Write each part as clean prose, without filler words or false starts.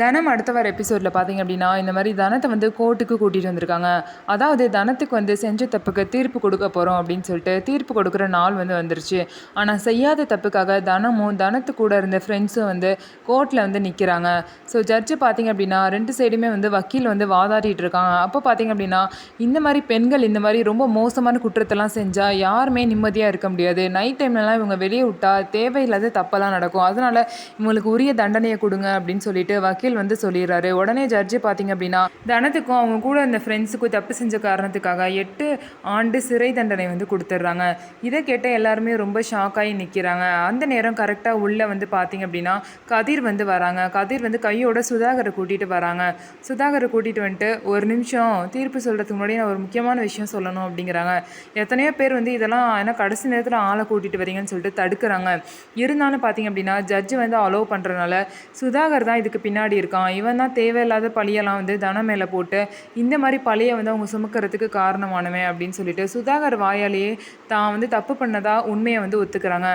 தனம் அடுத்த வர எபிசோடில் பார்த்தீங்க அப்படின்னா இந்த மாதிரி தனத்தை வந்து கோர்ட்டுக்கு கூட்டிகிட்டு வந்திருக்காங்க. அதாவது தனத்துக்கு வந்து செஞ்ச தப்புக்கு தீர்ப்பு கொடுக்க போகிறோம் அப்படின்னு சொல்லிட்டு தீர்ப்பு கொடுக்குற நாள் வந்து வந்துருச்சு. ஆனால் செய்யாத தப்புக்காக தனமும் தனத்து கூட இருந்த ஃப்ரெண்ட்ஸும் வந்து கோர்ட்டில் வந்து நிற்கிறாங்க. ஸோ ஜட்ஜு பார்த்தீங்க அப்படின்னா ரெண்டு சைடுமே வந்து வக்கீல் வந்து வாதாடிட்டு இருக்காங்க. அப்போ பார்த்தீங்க அப்படின்னா இந்த மாதிரி பெண்கள் இந்த மாதிரி ரொம்ப மோசமான குற்றத்தெல்லாம் செஞ்சால் யாருமே நிம்மதியாக இருக்க முடியாது. நைட் டைம்லலாம் இவங்க வெளியே விட்டால் தேவையில்லாத தப்பெல்லாம் நடக்கும். அதனால் இவங்களுக்கு உரிய தண்டனையை கொடுங்க அப்படின்னு சொல்லிட்டு வக்கீல் வந்து சொல்லிடுறாரு. உடனே ஜட்ஜு பார்த்தீங்க அப்படின்னா தனத்துக்கும் அவங்க கூட இந்த ஃப்ரெண்ட்ஸுக்கும் தப்பு செஞ்ச காரணத்துக்காக 8 ஆண்டு சிறை தண்டனை வந்து கொடுத்துட்றாங்க. இதை கேட்ட எல்லாருமே ரொம்ப ஷாக்காகி நிற்கிறாங்க. அந்த நேரம் கரெக்டாக உள்ளே வந்து பார்த்தீங்க அப்படின்னா கதிர் வந்து வராங்க. கதிர் வந்து கையோட சுதாகரை கூட்டிகிட்டு வராங்க. சுதாகரை கூட்டிகிட்டு வந்துட்டு ஒரு நிமிஷம் தீர்ப்பு சொல்கிறதுக்கு முன்னாடி நான் ஒரு முக்கியமான விஷயம் சொல்லணும் அப்படிங்கிறாங்க. எத்தனையோ பேர் வந்து இதெல்லாம் ஏன்னா கடைசி நேரத்தில் ஆளை கூட்டிகிட்டு வரீங்கன்னு சொல்லிட்டு தடுக்கிறாங்க. இருந்தாலும் பார்த்தீங்க அப்படின்னா ஜட்ஜு வந்து அலோவ் பண்ணுறதுனால சுதாகர் தான் இதுக்கு பின்னாடி இருக்கான். இவன் தான் தேவையில்லாத பழியெல்லாம் வந்து தனம் மேலே போட்டு இந்த மாதிரி பழியை வந்து அவங்க சுமக்கிறதுக்கு காரணமானவன் அப்படின்னு சொல்லிட்டு சுதாகர் வாயாலேயே தான் வந்து தப்பு பண்ணதா உண்மையை வந்து ஒத்துக்கிறாங்க.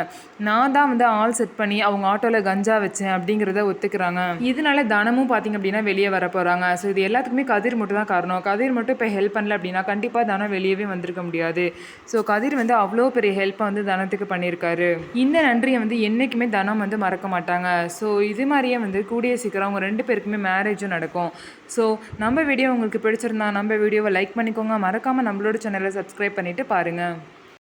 நான் தான் வந்து ஆள் செட் பண்ணி அவங்க ஆட்டோவில் கஞ்சா வச்சேன் அப்படிங்கிறத ஒத்துக்கிறாங்க. இதனால தனமும் பார்த்தீங்க அப்படின்னா வெளியே வர போகிறாங்க. ஸோ இது எல்லாத்துக்குமே கதிர் மட்டும் தான் காரணம். கதிர் மட்டும் இப்போ ஹெல்ப் பண்ணல அப்படின்னா கண்டிப்பாக தனம் வெளியவே வந்திருக்க முடியாது. ஸோ கதிர் வந்து அவ்வளோ பெரிய ஹெல்ப்பை வந்து தனத்துக்கு பண்ணியிருக்காரு. இந்த நன்றியை வந்து என்றைக்குமே தனம் வந்து மறக்க மாட்டாங்க. ஸோ இது மாதிரியே வந்து கூடிய சீக்கிரம் அவங்க 2 பேருக்குமே மேரேஜும் நடக்கும். ஸோ நம்ம வீடியோ உங்களுக்கு பிடிச்சிருந்தா நம்ம வீடியோவை லைக் பண்ணிக்கோங்க. மறக்காமல் நம்மளோட சேனலை சப்ஸ்கிரைப் பண்ணிவிட்டு பாருங்கள்.